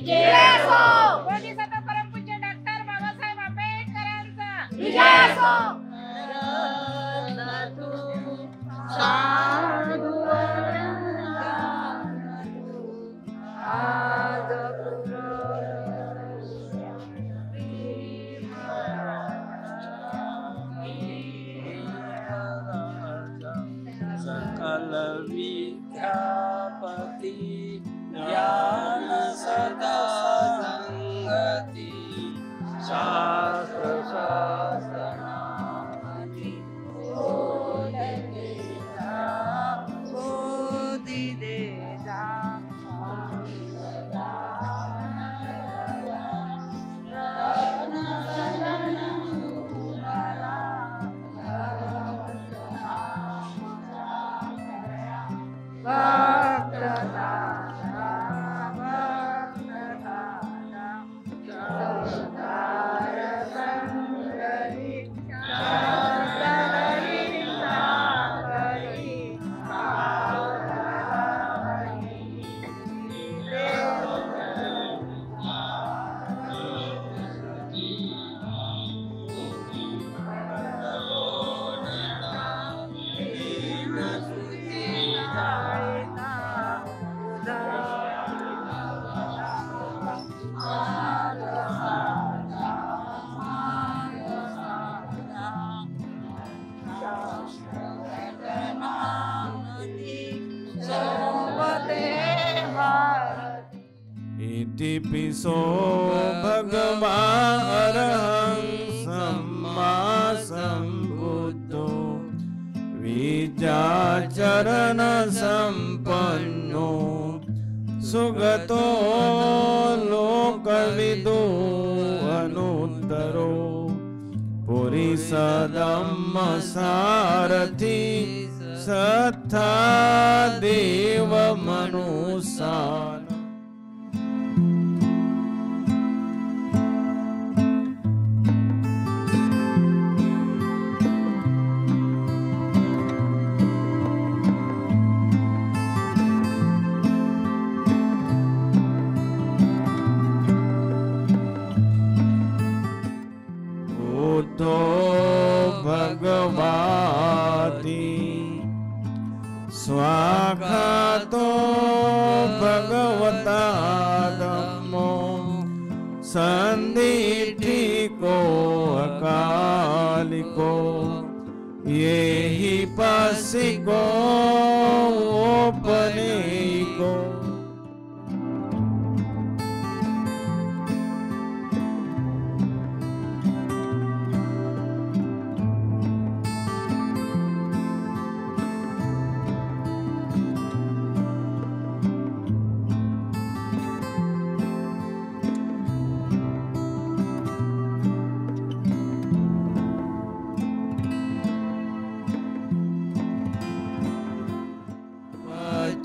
विजय असो. बोधिसत्व परमपूज्य डॉक्टर बाबासाहेब आंबेडकरांचा विजय असो. सकल विद्यापति ज्ञान सदा संगति शास्त्र शास्त्रनामति बोधि देता इतिपिसो भगवान् अरहं सम्मा सम्बुद्धो विद्याचरण संपन्नो सुगतो लोकविदो अनुत्तरो पुरीसदम्म सारथि सत्था देव मनुसान. बुद्धो भगवाति स्वागतो भगवता धम्मो संदिठिको अकालिको ये ही पसिको ओपनेको.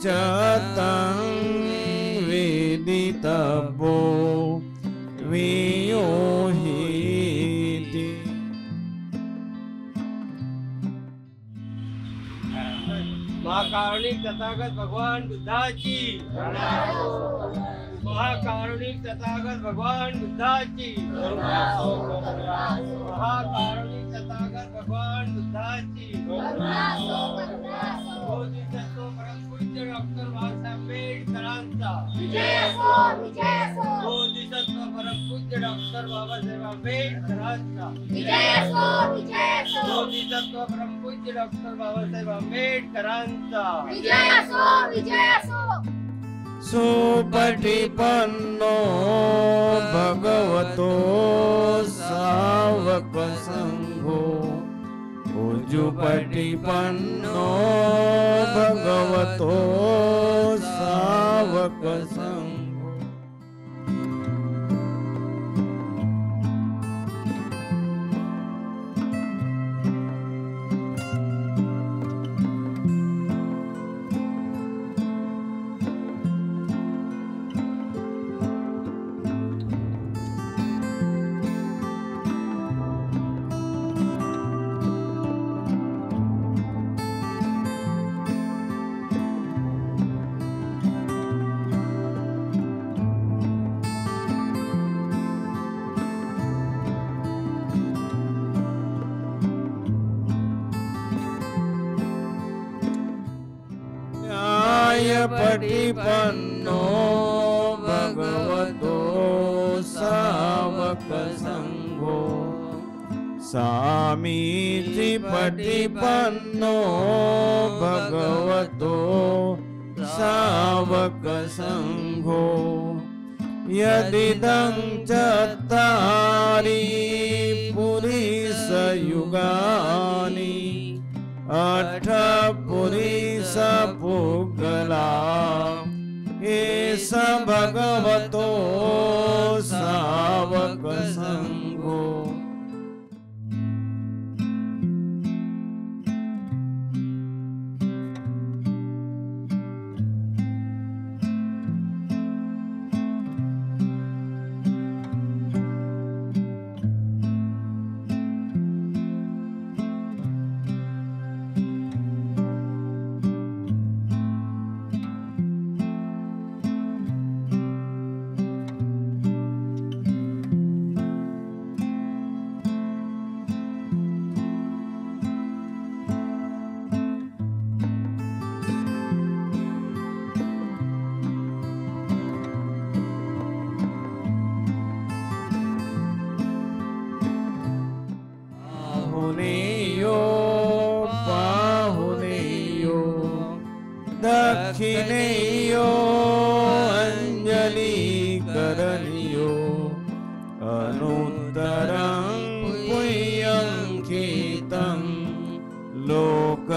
चतं वेदितव्यो वियोहिति. महाकारुणिक तथागत भगवान बुद्धाची महाकारुणिक तथागत भगवान बुद्धाची महाकारुणिक तथागत भगवान बुद्धाची बोधिसत्व परमपूज्य डॉक्टर बाबासाहेब आंबेडकरांचा विजय असो. विजय असो. बोधिसत्व परमपूज्य डॉक्टर बाबासाहेब आंबेडकरांचा विजय असो. विजय असो. बोधिसत्व परमपूज्य डॉक्टर बाबासाहेब आंबेडकरांचा विजय असो. विजय असो. सुपटिपन्नो भगवतो सावक संघो उजुपटिपन्नो भगवतो सावक संघो. पटिपन्नो भगवतो सावक संघो सामीचि पटिपन्नो भगवतो सावक संघो यदिदं चत्तारि पुरीस युगानि अठ पुरीस पुगला एष भगवतो सावक संघो दक्षिणेयो अंजलि करनियो अनुत्तरं पुण्यं कीर्तं लोकसाति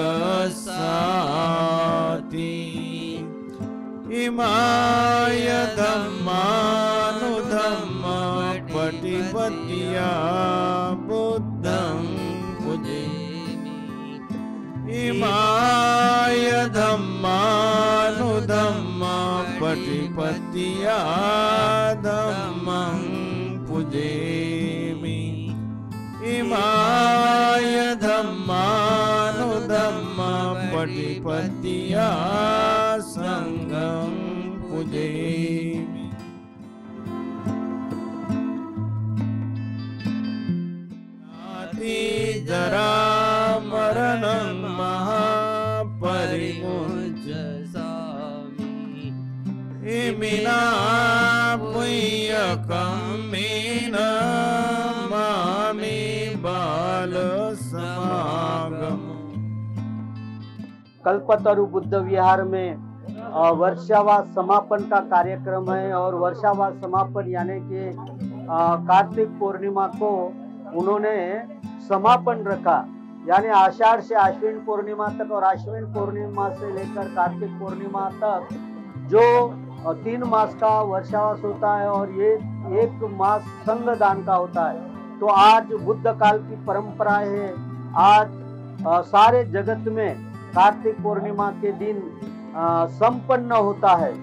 इमाय धम्मानुधम्म पटिपत्या बुद्धं पुजेमि इमाय धम्मानुधम्म पटिपत्या धम्मं पुजेमि इमाय धम्मानुधम्म पटिपत्या संघं पुजेमि जाति जरा मरणं महापरिमुञ्चसामि इमिना पुण्यकम्मेन मामे बाल समागम। कल्पतरु बुद्ध विहार में वर्षावास समापन का कार्यक्रम है और वर्षावास समापन यानी कि कार्तिक पूर्णिमा को उन्होंने समापन रखा, यानी आषाढ़ से आश्विन पूर्णिमा तक और आश्विन पूर्णिमा से लेकर कार्तिक पूर्णिमा तक जो 3 मास का वर्षावास होता है और ये 1 मास संगदान का होता है। तो आज बुद्ध काल की परंपरा है, आज सारे जगत में कार्तिक पूर्णिमा के दिन संपन्न होता है,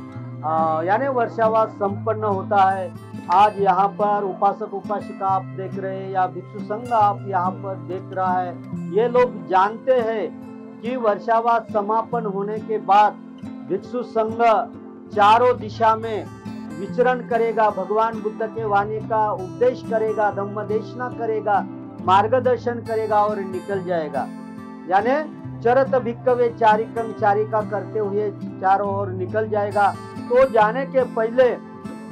यानी वर्षावास संपन्न होता है। आज यहाँ पर उपासक उपासिका आप देख रहे हैं या भिक्षु संघ आप यहाँ पर देख रहा है, ये लोग जानते हैं कि वर्षावास समापन होने के बाद भिक्षु संघ चारों दिशा में विचरण करेगा, भगवान बुद्ध के वाणी का उपदेश करेगा, धम्मदेशना करेगा, मार्गदर्शन करेगा और निकल जाएगा। यानी चरत भिक्खवे चारिकं चारिका करते हुए चारों ओर निकल जाएगा। तो जाने के पहले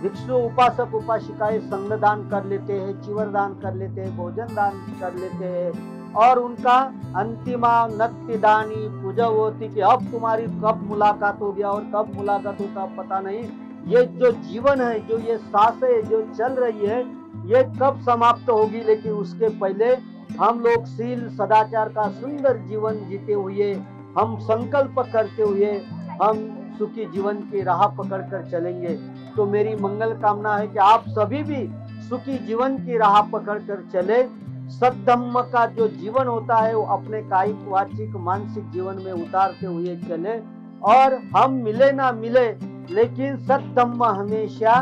भिक्षु उपासक उपासिकाएं संग दान कर लेते हैं, चिवर दान कर लेते हैं, भोजन दान कर लेते हैं और उनका अंतिमा नक्ति दानी पूजा होती कि अब तुम्हारी कब मुलाकात होगी और कब मुलाकात होता पता नहीं। ये जो जीवन है, जो ये सांसें जो चल रही है, ये कब समाप्त होगी, लेकिन उसके पहले हम लोग शील सदाचार का सुंदर जीवन जीते हुए, हम संकल्प करते हुए हम सुखी जीवन की राह पकड़कर चलेंगे। तो मेरी मंगल कामना है कि आप सभी भी सुखी जीवन की राह पकड़कर चले। सद्धम्म का जो जीवन होता है वो अपने कायिक वाचिक मानसिक जीवन में उतारते हुए चले और हम मिले ना मिले लेकिन सद्धम्म हमेशा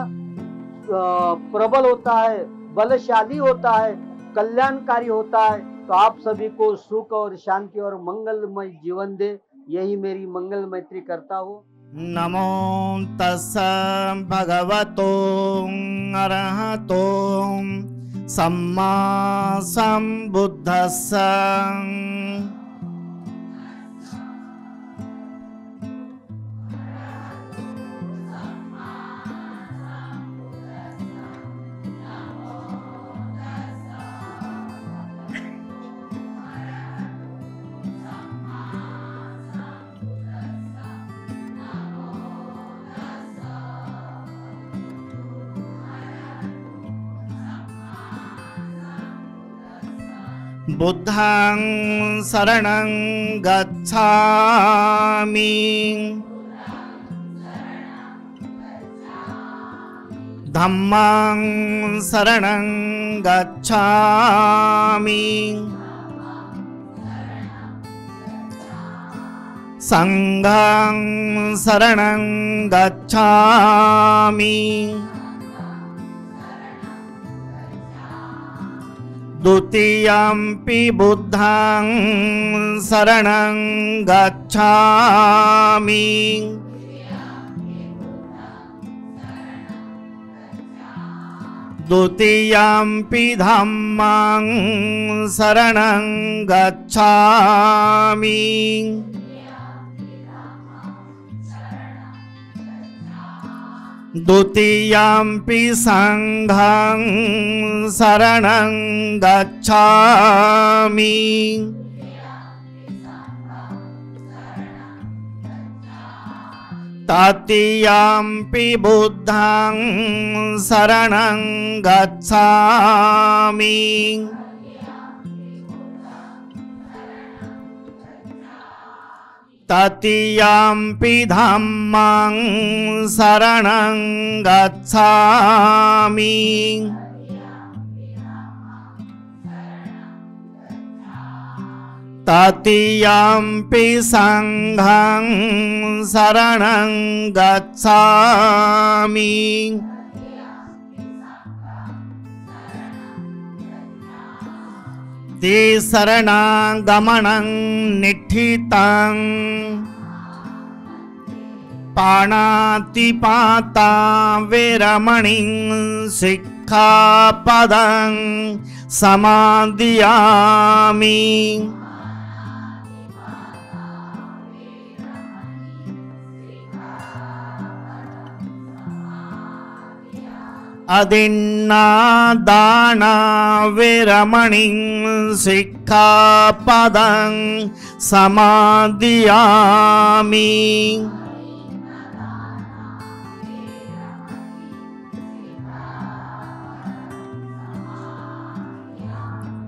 प्रबल होता है, बलशाली होता है, कल्याणकारी होता है। तो आप सभी को सुख और शांति और मंगलमय जीवन दे, यही मेरी मंगल मैत्री करता हूँ। नमो तस्स भगवतो अरहतो सम्मा सम्बुद्धस्स। बुद्धं शरणं गच्छामि धम्मं शरणं गच्छामि संघं शरणं गच्छामि द्वितीयंपि बुद्धं शरणं गच्छामि द्वितीयंपि धम्मं शरणं गच्छामि द्वितीयंपि संघं शरणं गच्छामि तृतीयंपि बुद्धं शरणं गच्छामि तृतीयंपि धम्मं शरणं गच्छामि तृतीयंपि संघं शरणं गच्छामि शरणागमनं निठितं पाणातिपाता वेरमणिं सिक्खापदं समादयामि अदिन्नादाना वेरमणिं सिक्खापदं समादयामि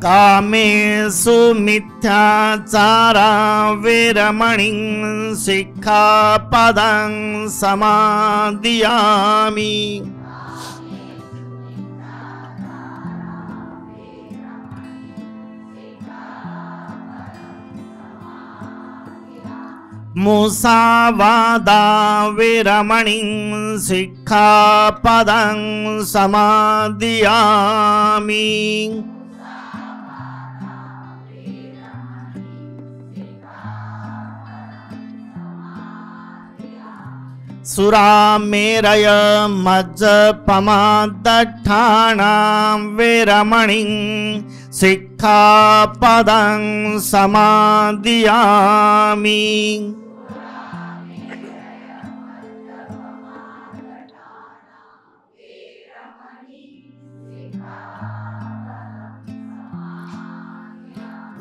कामेषु मिथ्याचारा वेरमणिं सिक्खापदं समादयामि मुसावादा वेरमणिं सिक्खापदं समादयामि सुरामेरय मज्जपमादट्ठानां वेरमणिं सिक्खापदं समादयामि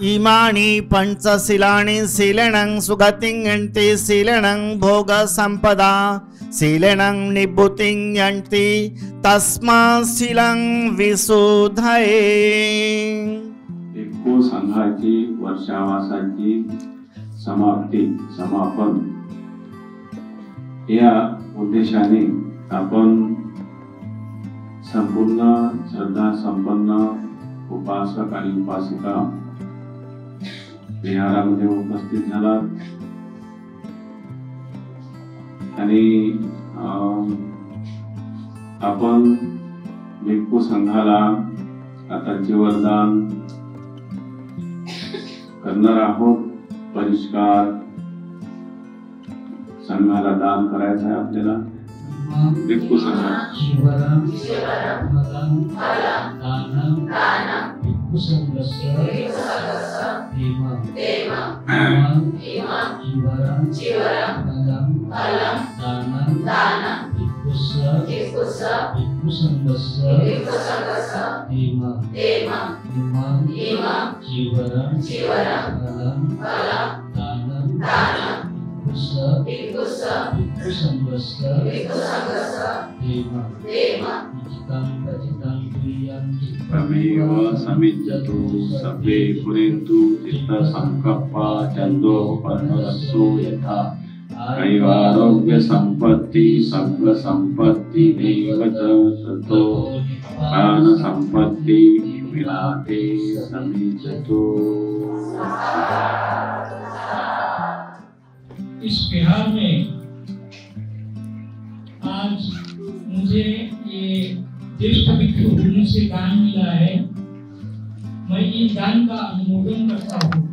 इमानि पंचशीलानि शीलेनं सुगतिं यन्ति शीलेनं भोगसम्पदा शीलेनं निभृतिं यन्ति तस्मात् शीलं विशुद्धये। भिक्खू संघाची वर्षावासाची समाप्ती समापन या उद्देशाने आपण संपूर्ण श्रद्धा संपन्न उपासक आणि उपासिका विहारामध्ये उपस्थित झालात आणि आपण भिक्खू संघाला आता जीवनदान करणार आहोत। परिष्कार संघाला दान करायचं आहे आपल्याला। भिक्खू संघाला तमेव समिज्जतु सर्वे पुरेन्तु चित्तसंकप्पा चन्दोपनरसो यथा कैवारोग्य संपत्ति सर्व संपत्ति देव ततो प्राण संपत्ति विनाते समिज्जतु। इस बिहार में आज मुझे ये ज्येष्ठ भिक्षु होने से दान मिला है। मैं इस दान का अनुमोदन करता हूँ।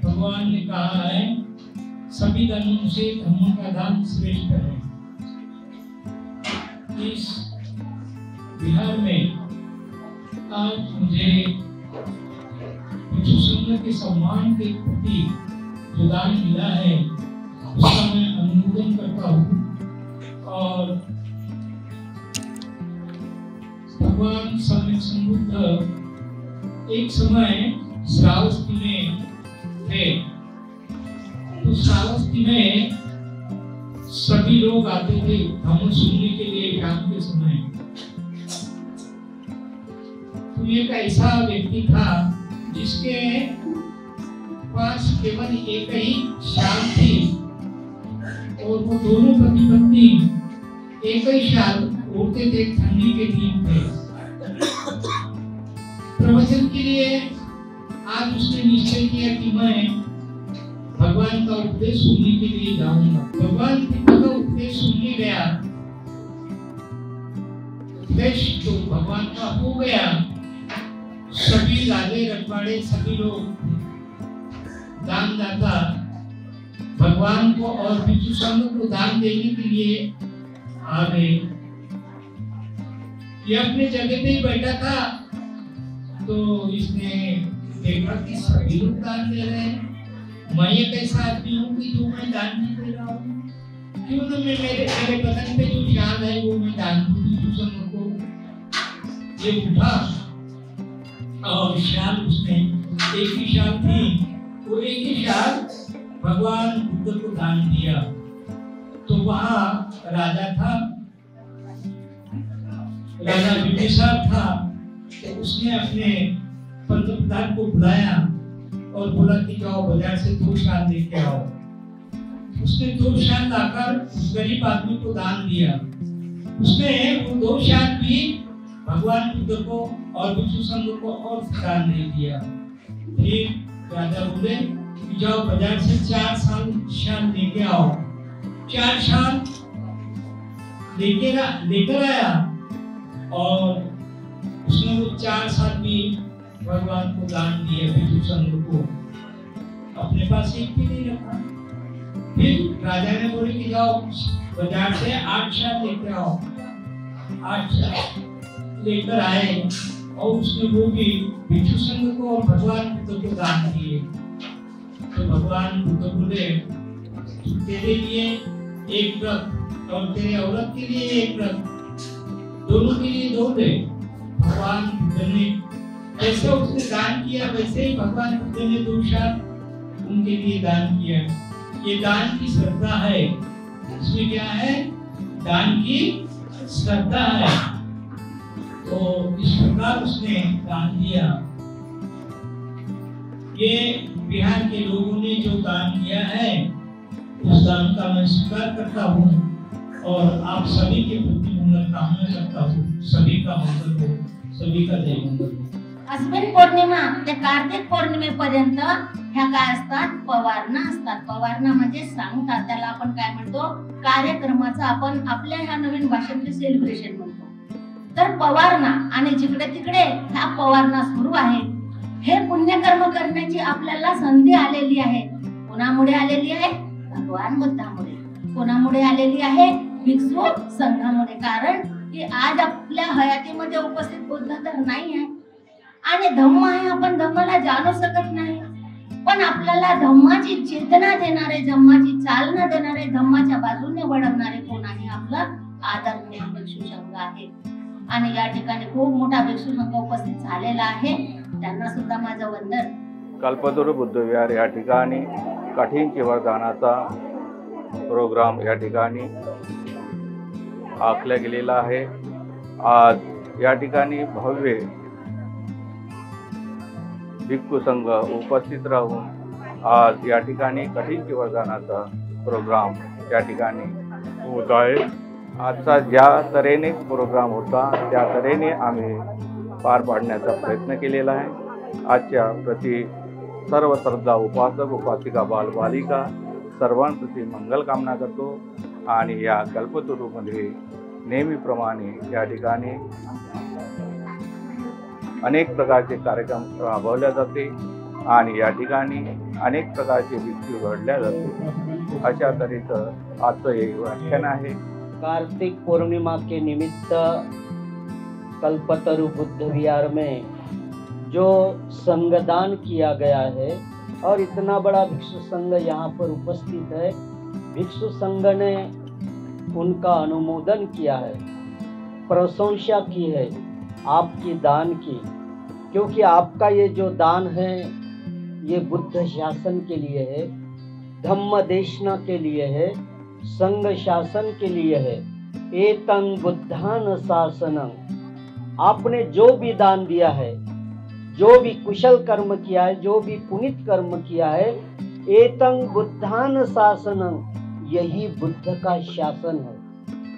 भगवान ने कहा है सभी दानों से धर्म का दान श्रेष्ठ है। इस बिहार में आज मुझे भिक्षु संघ के सम्मान के प्रति जो दान मिला है उसका मैं अनुमोदन करता हूँ। और भगवान सम्यक संबुद्ध एक समय श्रावस्ती में थे। तो श्रावस्ती में सभी लोग आते थे धम्म सुनने के लिए शाम के समय। तो एक ऐसा व्यक्ति था जिसके पास केवल एक ही शाल थी और वो दोनों पति पत्नी एक ही शाल ओढ़ते थे। ठंडी के दिन थे। प्रवचन के लिए आज उसने निश्चय किया कि मैं भगवान का उपदेश सुनने के लिए जाऊंगा। भगवान का उपदेश सुनने गया। उपदेश तो भगवान का हो गया। सभी राजे रजवाड़े सभी लोग दानदाता भगवान को और भिक्षु संघ को दान देने के लिए आ गए। ये अपने जगह पे ही बैठा था तो इसने देखा कि सभी लोग दान दे रहे हैं। मैं एक ऐसा आदमी हूँ कि जो मैं दान नहीं दे रहा हूँ। क्यों ना मैं मेरे बदन पे जो शाल है वो मैं दान दूँ भिक्षु संघ को। ये उठा और शाल उसने एक ही शाल थी वो एक ही शाल भगवान बुद्ध को दान दिया। तो वहाँ राजा था, राजा बिंबिसार था। तो उसने अपने पंतप्रधान को बुलाया और बोला कि जाओ बाजार से 2 शाल लेके आओ। उसने 2 शाल लाकर उस गरीब आदमी को दान दिया। उसने वो 2 शाल भी भगवान बुद्ध को और भिक्षु संघ को और दान दे दिया। फिर राजा बोले जाओ बाजार से 4 शाल लेके आओ। 4 शाल लेकर आया और उसने वो 4 शाल भी भगवान को दान दिया। भिक्षु संघ को अपने पास एक भी नहीं रखा। फिर राजा ने बोले कि जाओ बाजार से 8 शाल लेके आओ। 8 शाल लेकर आए और उसने वो भी भिक्षु संघ को और भगवान बुद्ध को दान दिए। तो भगवान बुद्ध बोले तेरे लिए एक रथ और तेरे औरत के लिए एक रथ, दोनों के लिए 2 दे। भगवान बुद्ध ने जैसे उसने दान किया वैसे ही भगवान बुद्ध ने 2 शाल उनके लिए दान किया। ये दान की श्रद्धा है। इसमें क्या है? दान की श्रद्धा है। तो इस प्रकार उसने दान दिया। ये बिहार के लोगों ने जो दान दिया है उस दान का मैं स्वीकार करता हूँ और आप सभी के प्रति मंगल कामना करता हूँ। सभी का मंगल हो, सभी का जय मंगल हो। अश्विन पौर्णिमा ते कार्तिक पौर्णिमेपर्यंत ह्या काय असतात? पवारणा असतात। पवारणा म्हणजे सांगतात, त्याला आपण काय म्हणतो? कार्यक्रमाचा आपण आपल्या ह्या नवीन भाषेतले सेलिब्रेशन म्हणतो। तर पवारणा आणि जिकडे तिकडे ह्या पवारणा सुरू आहे। हे पुण्यकर्म करण्याची आपल्याला संधी आलेली आहे। कोणामुळे आलेली आहे? भगवान बुद्धामुळे। कोणामुळे आलेली आहे? भिक्षु संघामुळे। कारण की आज आपल्या हयातीमध्ये उपस्थित बुद्ध तर नाही आहे आणि धम्म आहे। आपण धम्माला जाणू शकत नाही, पण आपल्याला धम्माची चेतना देणारे, धम्माची चालना देणारे, धम्माच्या बाजूने वळवणारे कोण आहे? आपला आदरणीय भिक्षु संघ आहे। आणि या ठिकाणी खूप मोठा भिक्षु संघ उपस्थित झालेला आहे। त्यांना सुद्धा माझं वंदन। कल्पतरू बुद्धविहार या ठिकाणी कठीण वरदानाचा प्रोग्राम या ठिकाणी आखला गेलेला आहे। आज या ठिकाणी भव्य भिक्खू संघ उपस्थित राहून आज या ठिकाणी कठीण वरदानाचा प्रोग्राम या ठिकाणी होत आहे। आजचा ज्या तऱ्हेने प्रोग्राम होता त्या तऱ्हेने आम्ही पार पाडण्याचा प्रयत्न केलेला आहे। आजच्या प्रति सर्व श्रद्धा उपासक उपासिका बालबालिका सर्वांप्रती मंगल कामना करतो आणि या कल्पतरूमध्ये नेहमीप्रमाणे या ठिकाणी अनेक प्रकारचे कार्यक्रम राबवले जाते आणि या ठिकाणी अनेक प्रकारचे भिक्षू घडल्या जाते। अशा तऱ्हेचं आजचं हे व्याख्यान आहे। कार्तिक पूर्णिमा के निमित्त कल्पतरू बुद्ध विहार में जो संगदान किया गया है और इतना बड़ा भिक्षु संघ यहाँ पर उपस्थित है। भिक्षु संघ ने उनका अनुमोदन किया है, प्रशंसा की है आपकी दान की, क्योंकि आपका ये जो दान है ये बुद्ध शासन के लिए है, धम्म देशना के लिए है, संघ शासन के लिए है। एतं बुद्धान शासनं, आपने जो भी दान दिया है, जो भी कुशल कर्म किया है, जो भी पुनित कर्म किया है, एतं बुद्धान शासनं, यही बुद्ध का शासन है,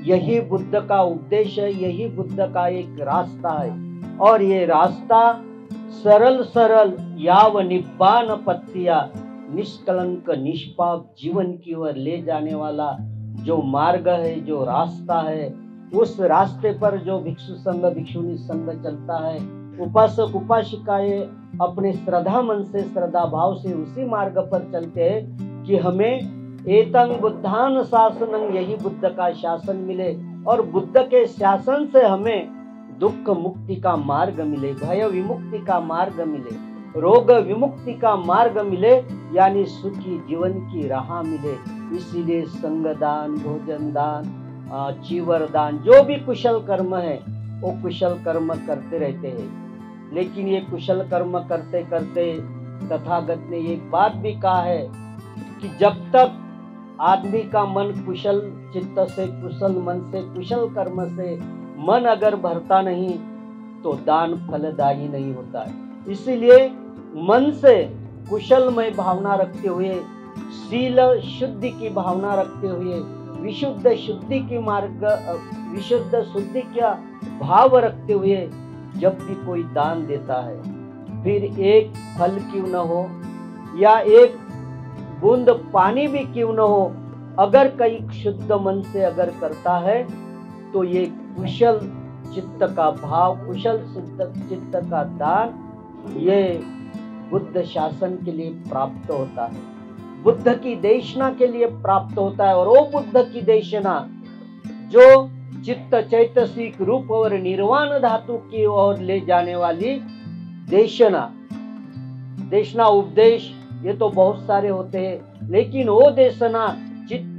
यही बुद्ध का उपदेश है, यही बुद्ध का एक रास्ता है। और ये रास्ता सरल सरल याव निब्बान पत्तिया, निष्कलंक निष्पाप जीवन की ओर ले जाने वाला जो मार्ग है, जो रास्ता है, उस रास्ते पर जो भिक्षु संघ भिक्षुणी संघ चलता है, उपासक उपासिकाएं अपने श्रद्धा मन से श्रद्धा भाव से उसी मार्ग पर चलते हैं कि हमें एतं बुद्धान शासनं, यही बुद्ध का शासन मिले और बुद्ध के शासन से हमें दुख मुक्ति का मार्ग मिले, भय विमुक्ति का मार्ग मिले, रोग विमुक्ति का मार्ग मिले, यानी सुखी जीवन की राह मिले। इसीलिए संगदान, भोजन दान, चीवर दान, जो भी कुशल कर्म है वो कुशल कर्म करते रहते हैं। लेकिन ये कुशल कर्म करते करते तथागत ने एक बात भी कहा है कि जब तक आदमी का मन कुशल चित्त से, कुशल मन से, कुशल कर्म से मन अगर भरता नहीं तो दान फलदायी नहीं होता है। इसीलिए मन से कुशलमय भावना रखते हुए, शील शुद्धि की भावना रखते हुए, विशुद्ध शुद्धि की मार्ग, विशुद्ध शुद्धि का भाव रखते हुए जब भी कोई दान देता है, फिर एक फल क्यों न हो या एक बूंद पानी भी क्यों न हो, अगर कई शुद्ध मन से अगर करता है तो ये कुशल चित्त का भाव, कुशल चित्त का दान ये बुद्ध शासन के लिए प्राप्त होता है, बुद्ध की देशना के लिए प्राप्त होता है। और वो बुद्ध की देशना जो चित्त चैतसिक रूप और निर्वाण धातु की ओर ले जाने वाली देशना, देशना उपदेश ये तो बहुत सारे होते हैं, लेकिन वो देशना चित्त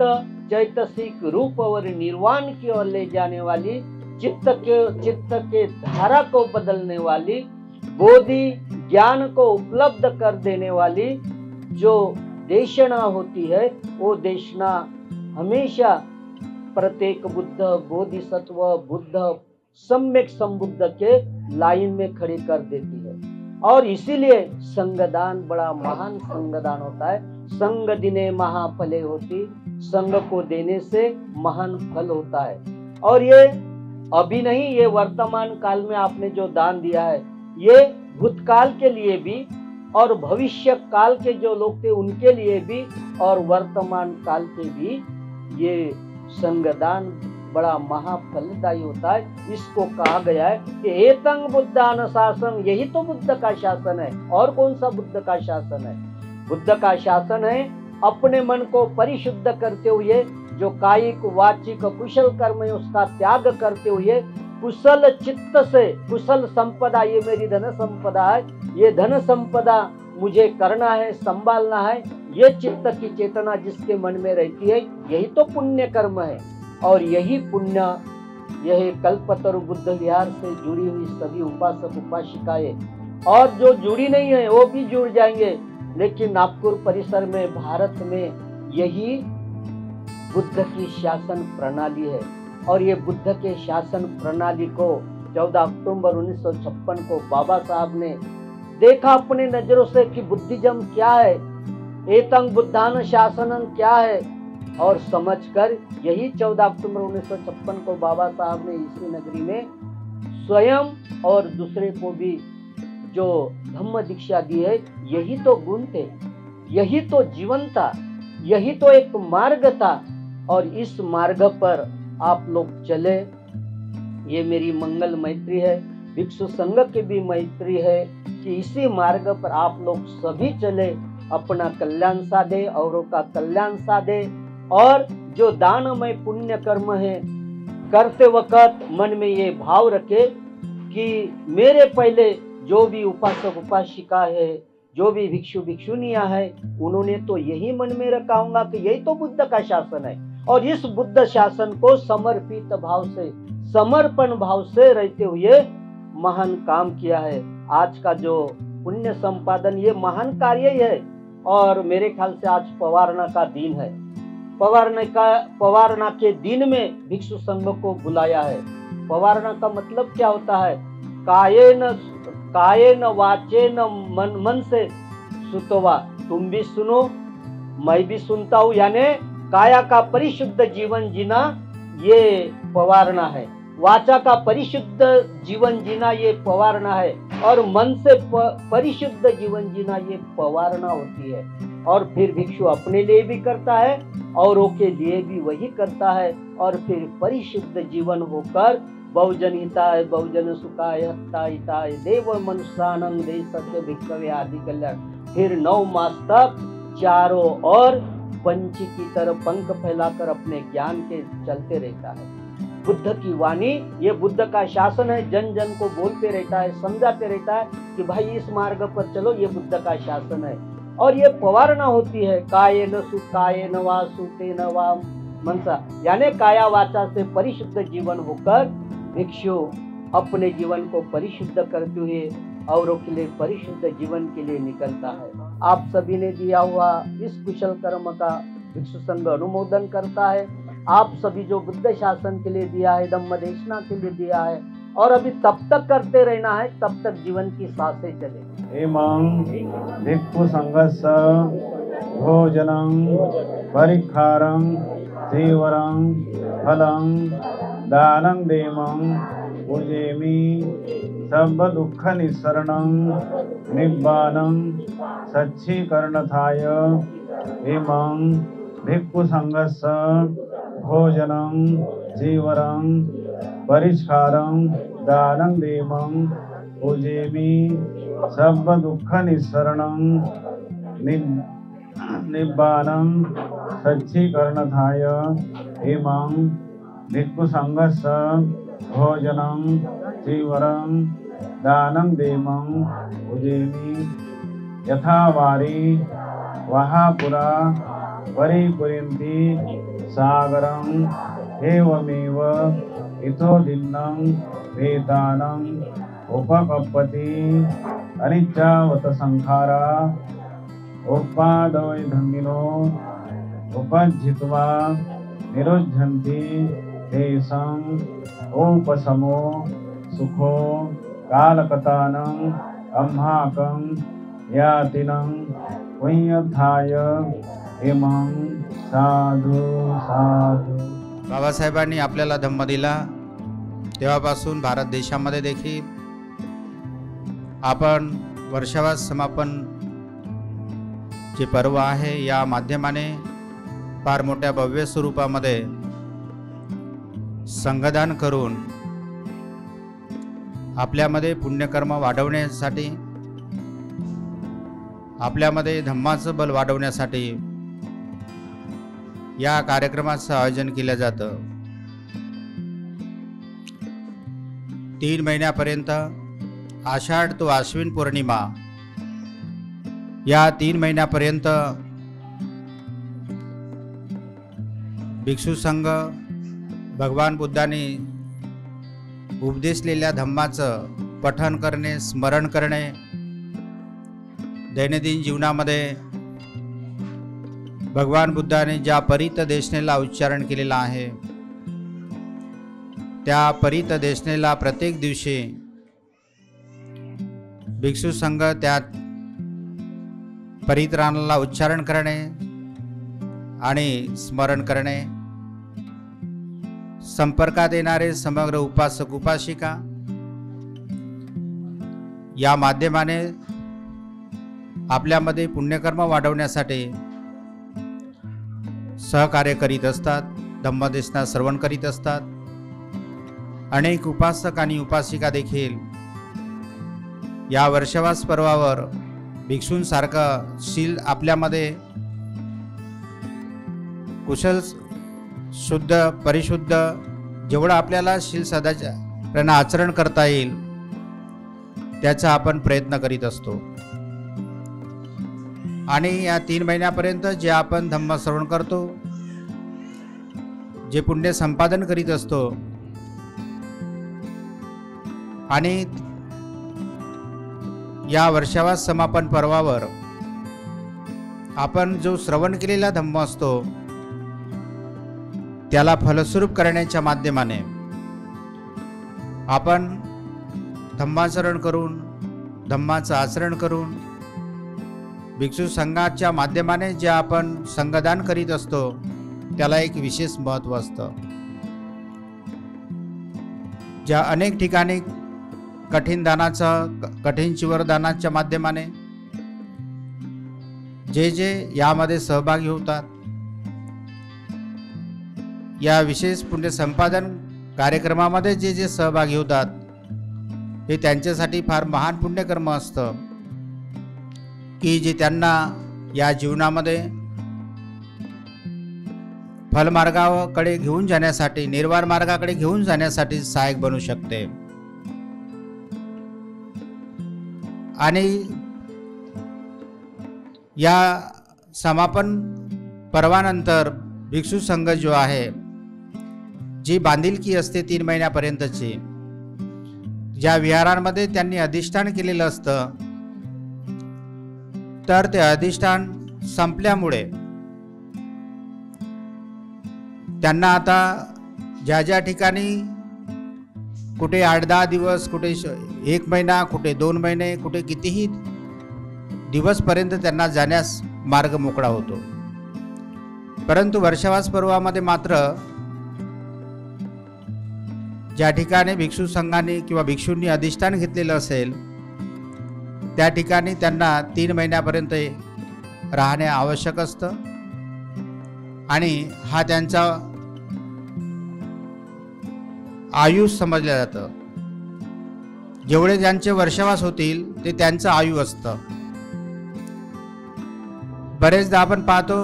चैतसिक रूप और निर्वाण की ओर ले जाने वाली, चित्त के धारा को बदलने वाली, बोधि ज्ञान को उपलब्ध कर देने वाली जो देशना होती है, वो देशना हमेशा प्रत्येक बुद्ध, बोधिसत्व, बुद्ध, सम्यक संबुद्ध के लाइन में खड़ी कर देती है। और इसीलिए संगदान बड़ा महान संगदान होता है। संग दिने महाफले होती, संग को देने से महान फल होता है। और ये अभी नहीं, ये वर्तमान काल में आपने जो दान दिया है, ये भूतकाल के लिए भी और भविष्य काल के जो लोग थे उनके लिए भी और वर्तमान काल के भी ये संगदान बड़ा महाफलदायी होता है। इसको कहा गया है कि एतं बुद्धान शासन, यही तो बुद्ध का शासन है। और कौन सा बुद्ध का शासन है? बुद्ध का शासन है अपने मन को परिशुद्ध करते हुए, जो कायिक वाचिक कुशल कर्म है उसका त्याग करते हुए, कुशल चित्त से, कुशल संपदा ये मेरी धन संपदा है, ये धन संपदा मुझे करना है, संभालना है, ये चित्त की चेतना जिसके मन में रहती है, यही तो पुण्य कर्म है। और यही पुण्य, यह कल्पतरु बुद्ध विहार से जुड़ी हुई सभी उपासक उपासिकाएं और जो जुड़ी नहीं है वो भी जुड़ जाएंगे। लेकिन नागपुर परिसर में, भारत में यही बुद्ध की शासन प्रणाली है। और ये बुद्ध के शासन प्रणाली को 14 अक्टूबर 1956 को बाबा साहब ने देखा अपने नजरों से कि बुद्धिज्म क्या है, एतं बुद्धान शासनं क्या है, और समझकर यही 14 अक्टूबर 1956 को बाबा साहब ने इसी नगरी में स्वयं और दूसरे को भी जो धम्म दीक्षा दी है। यही तो गुण थे, यही तो जीवन था, यही तो एक मार्ग था। और इस मार्ग पर आप लोग चले, ये मेरी मंगल मैत्री है, भिक्षु संघ की भी मैत्री है कि इसी मार्ग पर आप लोग सभी चले, अपना कल्याण साधे, औरों का कल्याण साधे। और जो दानमय पुण्य कर्म है करते वक्त मन में ये भाव रखे कि मेरे पहले जो भी उपासक उपासिका है, जो भी भिक्षु भिक्षुनियां है, उन्होंने तो यही मन में रखा होगा कि यही तो बुद्ध का शासन है। और इस बुद्ध शासन को समर्पित भाव से, समर्पण भाव से रहते हुए महान काम किया है। आज का जो पुण्य संपादन ये महान कार्य ही है। और मेरे ख्याल से आज पवारना का दिन है। पवारना के दिन में भिक्षु संघ को बुलाया है। पवारना का मतलब क्या होता है? कायेन वाचेन मन से सुतवा। तुम भी सुनो, मैं भी सुनता हूँ। यानी काया का परिशुद्ध जीवन जीना ये पवारना है, वाचा का परिशुद्ध जीवन जीना ये पवारना है, और मन से परिशुद्ध जीवन जीना ये पवारना होती है। और फिर भिक्षु अपने लिए भी करता है, औरों के लिए भी वही करता है। और फिर परिशुद्ध जीवन होकर बहुजन हिताय बहुजन सुखाय हत्ता हिताय देव मनुष्यानं देशस्य भिक्षवे आदि कल्याण। फिर 9 मास तक चारों ओर पंछी की तरह पंख फैलाकर अपने ज्ञान के चलते रहता है। बुद्ध की वाणी ये बुद्ध का शासन है, जन जन को बोलते रहता है, समझाते रहता है कि भाई इस मार्ग पर चलो, ये बुद्ध का शासन है। और ये पवारना होती है, कायेन सुकायेन वा सुतेन वा मनसा, यानी काया वाचा से परिशुद्ध जीवन होकर भिक्षु अपने जीवन को परिशुद्ध करते हुए औरों के लिए परिशुद्ध जीवन के लिए निकलता है। आप सभी ने दिया हुआ इस कुशल कर्म का भिक्षु संघ अनुमोदन करता है। आप सभी जो बुद्ध शासन के लिए दिया है, धम्म देशना के लिए दिया है, और अभी तब तक करते रहना है, तब तक जीवन की सांसें चले। एवं भिक्षु संघस्य भोजनं परिक्षारं जीवरं फलं दानं देमं पूजेमि सर्व दुःख निस्सरणं निब्बानं सच्चीकरणथाय। एवं भिक्षु संघस्य भोजनं जीवरं परिष्कारं दानं देमं पूजेमि सर्व दुःख निस्सरणं निब्बानं सच्चीकरणथाय। एवं भिक्षु संघस्य भोजनं जीवरं दानं देमं पूजेमि यथा वारी वहापुरा परिपुरन्ति सागरं एवमेव इतो दिन्नं वेदानं उपकपति अनिच्चावत संखारा उपादय धम्मिनो उपजित्वा निरुद्धन्ति तेषां उपशमो सुखो कालकतानं अम्हाकं यातिनं पुण्यथाय। इमं साधु साधु। बाबासाहेबांनी आपल्याला धम्म दिला तेव्हापासून भारत देशामध्ये देखील आपण वर्षावास समापन जे पर्व आहे या माध्यमाने फार मोठ्या भव्य स्वरूपामध्ये संगदान करून आपल्यामध्ये पुण्यकर्म वाढवण्यासाठी, आपल्यामध्ये धम्माचं बल वाढवण्यासाठी या कार्यक्रमाचं आयोजन केलं जातं। 3 महिन्यापर्यंत आषाढ तो आश्विन पौर्णिमा या 3 महिन्यापर्यंत भिक्षु संघ भगवान बुद्धांनी उपदेशलेल्या धम्माचं पठन करणे, स्मरण करणे दैनंदिन जीवनामध्ये भगवान बुद्धाने ज्या परित देशनेला उच्चारण केलेला आहे त्या परित देशनेला प्रत्येक दिवशी भिक्षू संघ त्या परित्राणाला उच्चारण करणे आणि स्मरण करणे, संपर्कात येणारे समग्र उपासक उपासिका या माध्यमाने आपल्यामध्ये पुण्यकर्म वाढवण्यासाठी सहकार्य करीत असतात, धम्मदेशना श्रवण करीत असतात। अनेक उपासक आणि उपासिका देखील या वर्षवास पर्वावर भिक्षूंसारखं शील आपल्यामध्ये कुशल शुद्ध परिशुद्ध जेवढं आपल्याला शील सदाचारानं आचरण करता येईल त्याचा आपण प्रयत्न करीत असतो। आणि या 3 महिन्यापर्यंत जे आपण धम्म श्रवण करतो, जे पुण्य संपादन करीत असतो आणि या वर्षावास समापन पर्वावर आपण जो श्रवण केलेला धम्म असतो त्याला फलस्वरूप करण्याच्या माध्यमाने आपण धम्माचरण करून धम्माचं आचरण करून भिक्षू संघाच्या माध्यमाने जे आपण संघदान करीत असतो त्याला एक विशेष महत्त्व असतं। ज्या अनेक ठिकाणी कठीण चिवरदानाच्या माध्यमाने जे यामध्ये सहभागी होतात, या विशेष पुण्य संपादन कार्यक्रमामध्ये जे सहभागी होतात हे त्यांच्यासाठी फार महान पुण्यकर्म असतं की जे त्यांना या जीवनामध्ये फलमार्गाकडे घेऊन जाण्यासाठी, निर्वाण मार्गाकडे घेऊन जाण्यासाठी सहायक बनू शकते। आणि या समापन पर्वानंतर भिक्षू संघ जो आहे, जी बांधिलकी असते 3 महिन्यापर्यंतची, ज्या विहारांमध्ये त्यांनी अधिष्ठान केलेलं असतं, तर ते अधिष्ठान संपल्यामुळे त्यांना आता ज्या ठिकाणी कुठे 8-10 दिवस, कुठे 1 महिना, कुठे 2 महिने, कुठे कितीही दिवसपर्यंत त्यांना जाण्यास मार्ग मोकळा होतो। परंतु वर्षावास पर्वामध्ये मात्र ज्या ठिकाणी भिक्षू संघाने किंवा भिक्षूंनी अधिष्ठान घेतलेलं असेल त्या ठिकाणी त्यांना 3 महिन्यापर्यंत राहणे आवश्यक असतं आणि हा त्यांचा आयुष समजलं जातं। जेवढे ज्यांचे वर्षावास होतील ते त्यांचं आयु असतं। बरेचदा आपण पाहतो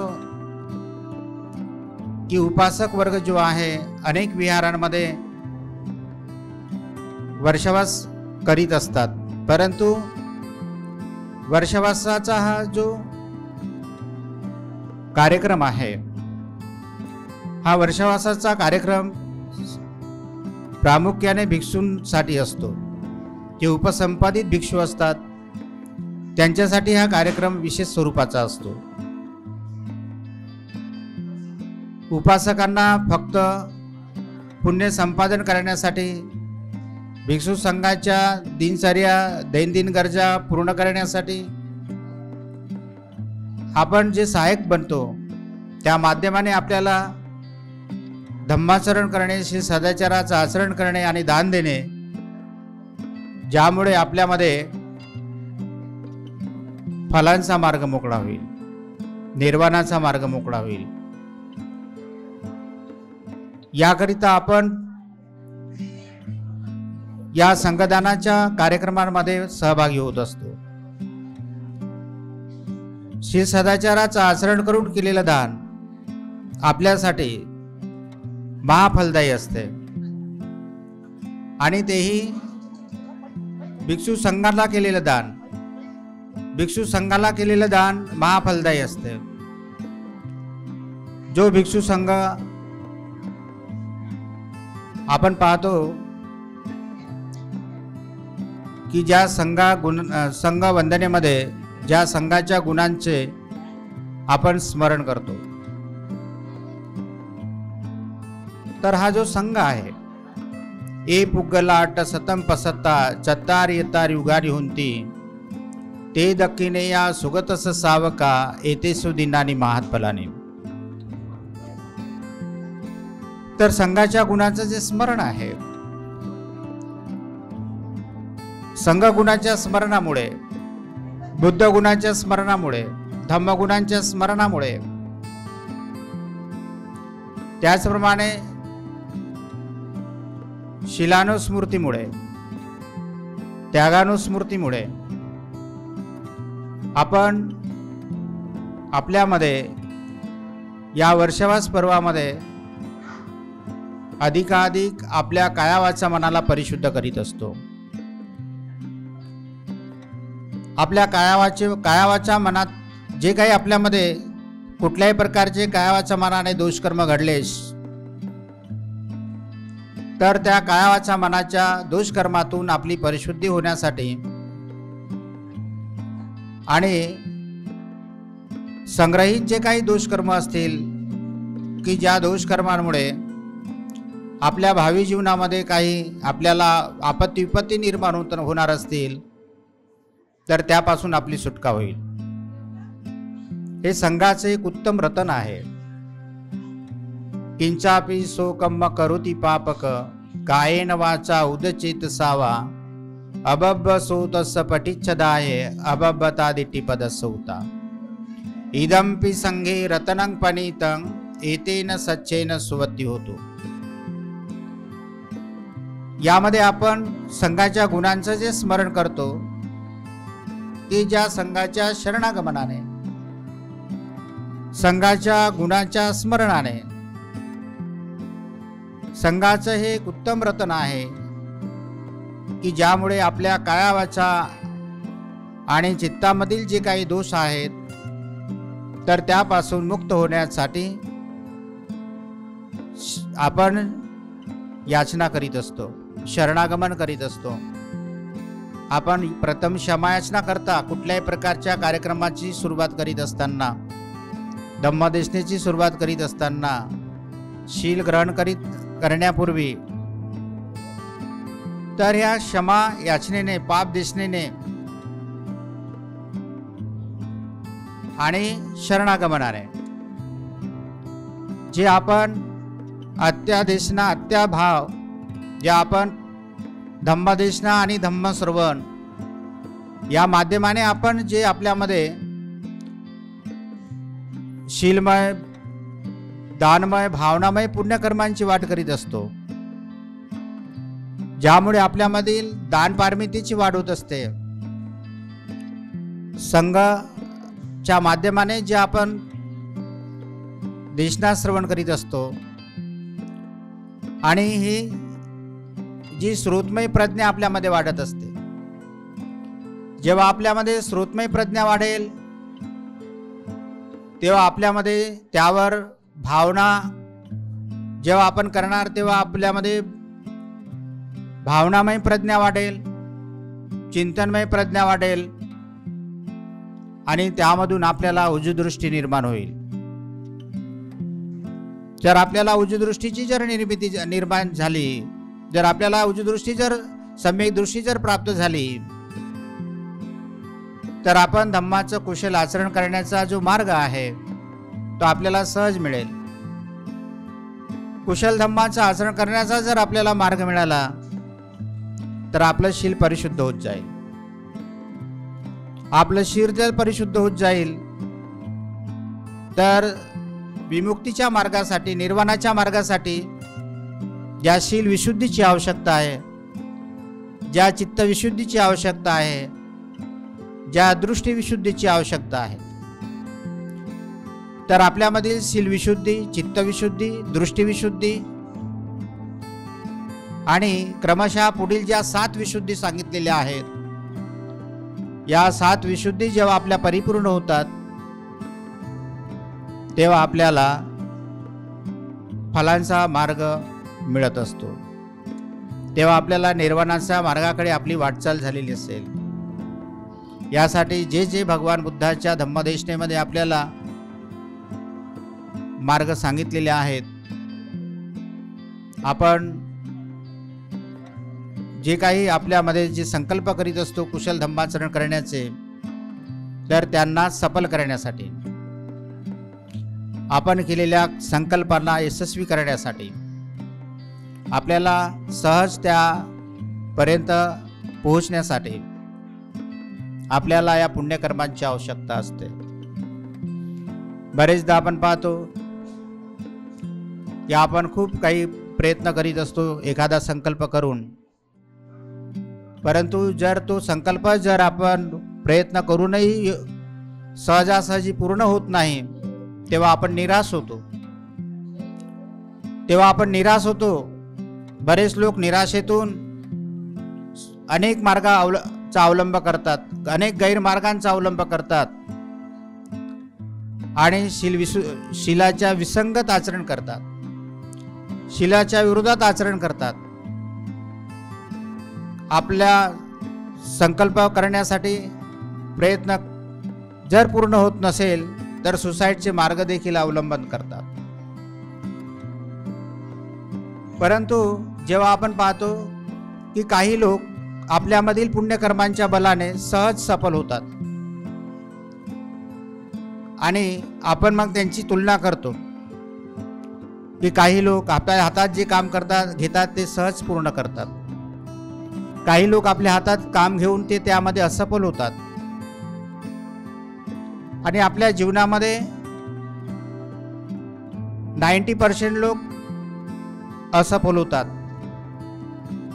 की उपासक वर्ग जो आहे अनेक विहारांमध्ये वर्षावास करीत असतात, परंतु वर्षावासाचा हा जो कार्यक्रम आहे, हा वर्षावासाचा कार्यक्रम प्रामुख्याने भिक्षूंसाठी असतो। जे उपसंपादित भिक्षू असतात त्यांच्यासाठी हा कार्यक्रम विशेष स्वरूपाचा असतो। उपासकांना फक्त पुण्य संपादन करण्यासाठी, भिक्षू संघाच्या दिनचर्या दैनंदिन गरजा पूर्ण करण्यासाठी आपण जे सहाय्यक बनतो त्या माध्यमाने आपल्याला धम्माचरण करणे, श्री सदाचाराचं आचरण करणे आणि दान देणे, ज्यामुळे आपल्यामध्ये फलांचा मार्ग मोकळा होईल, निर्वाणाचा मार्ग मोकळा होईल। याकरिता आपण या संघदानाच्या कार्यक्रमांमध्ये सहभागी होत असतो। श्री सदाचाराचं आचरण करून केलेलं दान आपल्यासाठी महाफलदायी असते आणि तेही भिक्षू संघाला केलेलं दान, भिक्षू संघाला केलेलं दान महाफलदायी असते। जो भिक्षू संघ आपण पाहतो की ज्या संघ वंदनेमध्ये ज्या संघाच्या गुणांचे आपण स्मरण करतो, तर हा जो संघ आहे, ए पुग्गलाट सतम पसत्ता चत्तार येतार युगारी हुंती ते दक्किने या सुगतस सावका येते सुदिनानी महात्फलानी. तर संघाच्या गुणाचं जे स्मरण आहे, संघ गुणाच्या स्मरणामुळे, बुद्ध गुणाच्या स्मरणामुळे, धम्म गुणांच्या स्मरणामुळे, त्याचप्रमाणे शिलानुस्मृतीमुळे, त्यागानुस्मृतीमुळे आपण आपल्यामध्ये या वर्षावास पर्वामध्ये अधिकाधिक आपल्या कायावाचा मनाला परिशुद्ध करीत असतो. आपल्या कायावाच्या मनात जे काही आपल्यामध्ये कुठल्याही प्रकारचे कायावाच्या मनाने दोषकर्म घडलेस, तर त्या कायावाच्या मनाच्या दोषकर्मातून आपली परिशुद्धी होण्यासाठी आणि संग्रहित जे काही दोषकर्म असतील की ज्या दोषकर्मांमुळे आपल्या भावी जीवनामध्ये काही आपल्याला आपत्ती विपत्ती निर्माण होणार असतील, तर त्यापासून आपली सुटका होईल. हे संघाचे एक उत्तम रतन आहे. किंचापि शोकम करोति पापक कायेन वाचा उदचेत सावा अबब्ब सोतस पटिच्छदाये अबब्बतादिटी पदसौता इदंपि संघे रतनं पनीतं एतेन सच्चेन सुवती होतो. यामध्ये आपण संघाच्या गुणांचं जे स्मरण करतो, की ज्या संघाच्या शरणागमनाने, संघाच्या गुणाच्या स्मरणाने, संघाचं हे एक उत्तम रतन आहे की ज्यामुळे आपल्या कायावाचा आणि चित्तामधील जे काही दोष आहेत, तर त्यापासून मुक्त होण्यासाठी आपण याचना करीत असतो, शरणागमन करीत असतो. आपण प्रथम क्षमायाचना करता कुठल्याही प्रकारच्या कार्यक्रमाची सुरुवात करीत असताना, धम्मदेशनेची सुरुवात करीत असताना, शील ग्रहण करण्यापूर्वी, तर ह्या क्षमा याचनेने, पाप देशनेने आणि शरणागमनाने जे आपण अत्यादेशना, अत्याभाव, जे आपण धम्मदेशना आणि धम्मश्रवण या माध्यमाने आपण जे आपल्यामध्ये शीलमय, दानमय, भावनामय पुण्यकर्मांची वाट करीत असतो, ज्यामुळे आपल्यामधील दान पारमितीची वाढ होत असते. संघाच्या माध्यमाने जे आपण देशना श्रवण करीत असतो आणि ही जी श्रोतमय प्रज्ञा आपल्यामध्ये वाढत असते, जेव्हा आपल्यामध्ये श्रोतमय प्रज्ञा वाढेल तेव्हा आपल्यामध्ये त्यावर भावना जेव्हा आपण करणार तेव्हा आपल्यामध्ये भावनामय प्रज्ञा वाढेल, चिंतनमय प्रज्ञा वाढेल आणि त्यामधून आपल्याला उजदृष्टी निर्माण होईल. जर आपल्याला उजदृष्टीची जर निर्माण झाली, जर आपल्याला उजदृष्टी जर सम्यक दृष्टी जर प्राप्त झाली, तर आपण धम्माचं कुशल आचरण करण्याचा जो मार्ग आहे तो आपल्याला सहज मिळेल. कुशल धम्माचं आचरण करण्याचा जर आपल्याला मार्ग मिळाला तर आपलं शील परिशुद्ध होत जाईल. आपलं शील जर परिशुद्ध होत जाईल तर विमुक्तीच्या मार्गासाठी, निर्वाणाच्या मार्गासाठी ज्या शील विशुद्धीची आवश्यकता आहे, ज्या चित्त विशुद्धीची आवश्यकता आहे, ज्या दृष्टी विशुद्धीची आवश्यकता आहे, तर आपल्यामधील शील विशुद्धी, चित्त विशुद्धी, दृष्टी विशुद्धी आणि क्रमशः पुढील ज्या 7 विशुद्धी सांगितलेल्या आहेत, या 7 विशुद्धी जेव्हा आपल्या परिपूर्ण होतात तेव्हा आपल्याला फलांचा मार्ग मिळत असतो. तेव्हा आपल्याला निर्वाणाच्या मार्गाकडे आपली वाटचाल झालेली असेल. यासाठी जे जे भगवान बुद्धाच्या धम्मदेशनेमध्ये आपल्याला मार्ग सांगितलेले आहेत, आपण जे काही आपल्यामध्ये जे संकल्प करीत असतो कुशल धम्माचरण करण्याचे, तर त्यांना सफल करण्यासाठी, आपण केलेल्या संकल्पांना यशस्वी करण्यासाठी आपल्याला सहज त्यापर्यंत पोहोचण्यासाठी आपल्याला या पुण्यकर्मांची आवश्यकता असते. बरेचदा आपण पाहतो की आपण खूप काही प्रयत्न करीत असतो एखादा संकल्प करून, परंतु जर तो संकल्प जर आपण प्रयत्न करूनही सहजासहजी पूर्ण होत नाही, तेव्हा आपण निराश होतो. बरेच लोक निराशेतून अनेक मार्गाचा अवलंब करतात, अनेक गैरमार्गांचा अवलंब करतात आणि शीलाच्या विसंगत आचरण करतात, शीलाच्या विरोधात आचरण करतात. आपल्या संकल्प करण्यासाठी प्रयत्न जर पूर्ण होत नसेल तर सुसाईडचे मार्ग देखील अवलंबन करतात. परंतु जेव्हा आपण पाहतो की काही लोक आपल्यामधील पुण्यकर्मांच्या बलाने सहज सफल होतात आणि आपण मग त्यांची तुलना करतो की काही लोक आपल्या हातात जे काम घेतात ते सहज पूर्ण करतात, काही लोक आपल्या हातात काम घेऊन ते त्यामध्ये असफल होतात. आणि आपल्या जीवनामध्ये 90% लोक असफल होतात.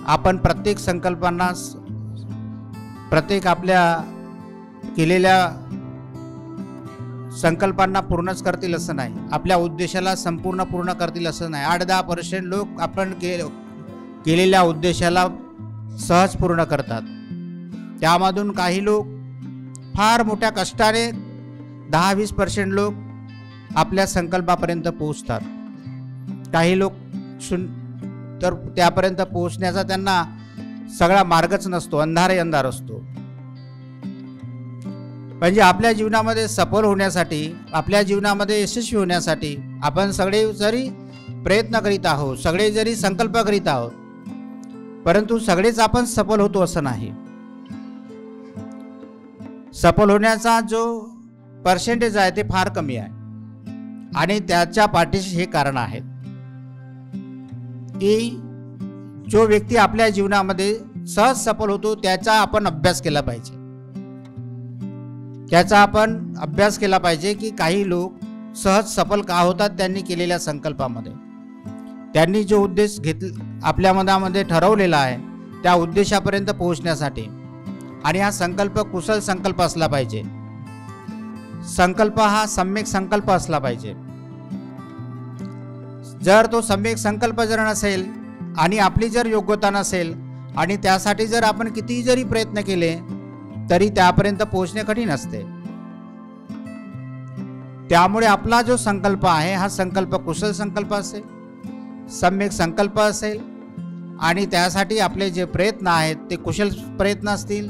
आपण प्रत्येक संकल्पांना, प्रत्येक आपल्या केलेल्या संकल्पांना पूर्णच करतील असं नाही, आपल्या उद्देशाला संपूर्ण पूर्ण करतील असं नाही. 8-10% लोक आपण केलेल्या उद्देशाला सहज पूर्ण करतात. त्यामधून काही लोक फार मोठ्या कष्टाने 10-20% लोक आपल्या संकल्पापर्यंत पोहोचतात. काही लोक तर त्यापर्यंत पोहोचण्याचा त्यांना सगळा मार्गच नसतो, अंधार असतो. म्हणजे आपल्या जीवनामध्ये सफल होण्यासाठी, आपल्या जीवनामध्ये यशस्वी होण्यासाठी आपण सगळे जरी प्रयत्न करीत आहोत, सगळे जरी संकल्प करीत आहोत, परंतु सगळेच आपण सफल होतो असं नाही. सफल होण्याचा जो पर्सेंटेज आहे ते फार कमी आहे आणि त्याच्या पाठीशी हे कारण आहे की जो व्यक्ती आपल्या जीवनामध्ये सहज सफल होतो त्याचा आपण अभ्यास केला पाहिजे, की काही लोक सहज सफल का होतात. त्यांनी केलेल्या संकल्पामध्ये, त्यांनी जो उद्देश आपल्या मनामध्ये ठरवलेला आहे त्या उद्देशापर्यंत पोहोचण्यासाठी. आणि हा संकल्प कुशल संकल्प असला पाहिजे, संकल्प हा सम्यक संकल्प असला पाहिजे. जर तो सम्यक संकल्प जर नसेल आणि आपली जर योग्यता नसेल आणि त्यासाठी जर आपण कितीही जरी प्रयत्न केले तरी त्यापर्यंत पोहोचणे कठीण असते. त्यामुळे आपला जो संकल्प आहे हा संकल्प कुशल संकल्प असेल, सम्यक संकल्प असेल आणि त्यासाठी आपले जे प्रयत्न आहेत ते कुशल प्रयत्न असतील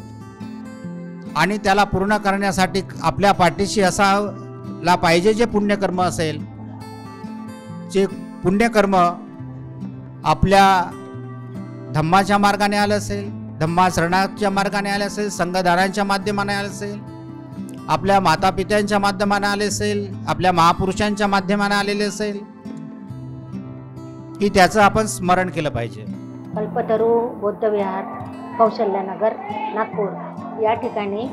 आणि त्याला पूर्ण करण्यासाठी आपल्या पाठीशी असायला पाहिजे जे पुण्यकर्म असेल, जे पुण्यकर्म आपल्या धम्माच्या मार्गाने आलं असेल, धम्माचरणाच्या मार्गाने आले असेल, संघदानांच्या माध्यमाने आले असेल, आपल्या मातापित्यांच्या माध्यमाने आले असेल, आपल्या महापुरुषांच्या माध्यमाने आलेले असेल, की त्याचं आपण स्मरण केलं पाहिजे. कल्पतरू बौद्धविहार, कौशल्यनगर, नागपूर या ठिकाणी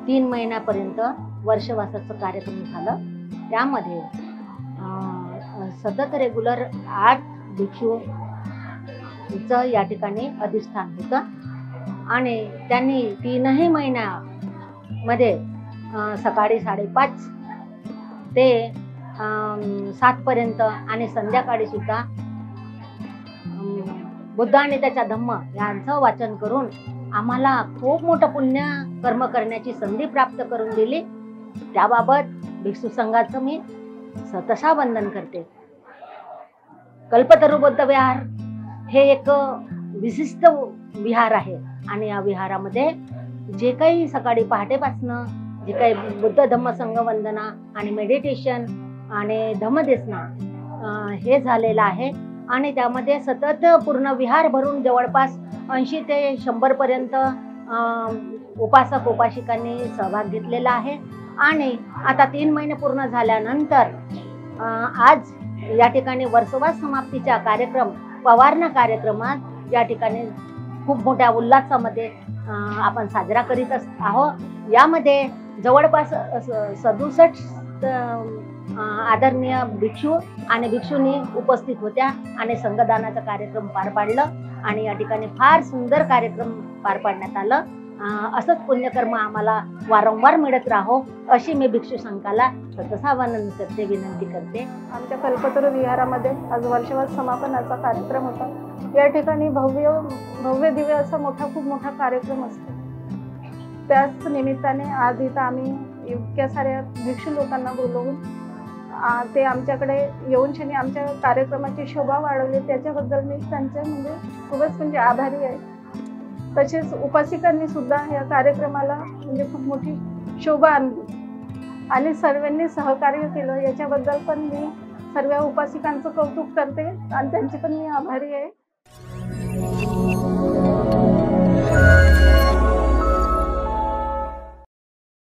3 महिन्यापर्यंत वर्षवासाचं कार्यक्रम झालं. त्यामध्ये सतत रेग्युलर 8 भिक्षूचं या ठिकाणी अधिष्ठान होतं आणि त्यांनी 3 महिन्यामध्ये सकाळी 5:30 ते 7 आणि संध्याकाळी सुद्धा बुद्ध आणि त्याच्या धम्म यांचं वाचन करून आम्हाला खूप मोठं पुण्य कर्म करण्याची संधी प्राप्त करून दिली. त्याबाबत भिक्षू संघाचं मी सतशा वंदन करते. कल्पतरू बौद्ध विहार हे एक विशिष्ट विहार आहे आणि या विहारामध्ये जे काही सकाळी पहाटेपासनं जे काही बुद्ध धम्म संघ वंदना आणि मेडिटेशन आणि धम्मदेसना हे झालेलं आहे आणि त्यामध्ये सतत पूर्ण विहार भरून जवळपास 80 ते 100 पर्यंत उपासक उपासिकांनी सहभाग घेतलेला आहे आणि आता 3 महिने पूर्ण झाल्यानंतर आज या ठिकाणी वर्षवास समाप्तीचा कार्यक्रम पवारणा कार्यक्रमात या ठिकाणी खूप मोठ्या उल्हासामध्ये आपण साजरा करीत आहोत। यामध्ये जवळपास 67 आदरणीय भिक्षू आणि भिक्षुनी उपस्थित होत्या आणि संघदानाचा कार्यक्रम पार पाडलं आणि या ठिकाणी फार सुंदर कार्यक्रम पार पाडण्यात आलं। असंच पुण्यकर्म आम्हाला वारंवार मिळत राहो अशी मी भिक्षू संघाला सतसावंदन करते, विनंती करते। आमच्या कल्पतरू विहारामध्ये आज वर्षवास समापनाचा कार्यक्रम होता। या ठिकाणी भव्य दिव्य असा खूप मोठा कार्यक्रम असतो। त्याच निमित्ताने आज इथं आम्ही इतक्या साऱ्या भिक्षू लोकांना बोलवून ते आमच्याकडे येऊन शनी आमच्या कार्यक्रमाची शोभा वाढवली, त्याच्याबद्दल मी त्यांचे खूपच आभारी आहे। तसेच उपासिकांनी सुद्धा या कार्यक्रमाला खूप मोठी शोभा आणली आणि सर्वांनी सहकार्य केलं, याच्याबद्दल पण मी सर्व उपासिकांचं कौतुक करते आणि त्यांची पण मी आभारी आहे।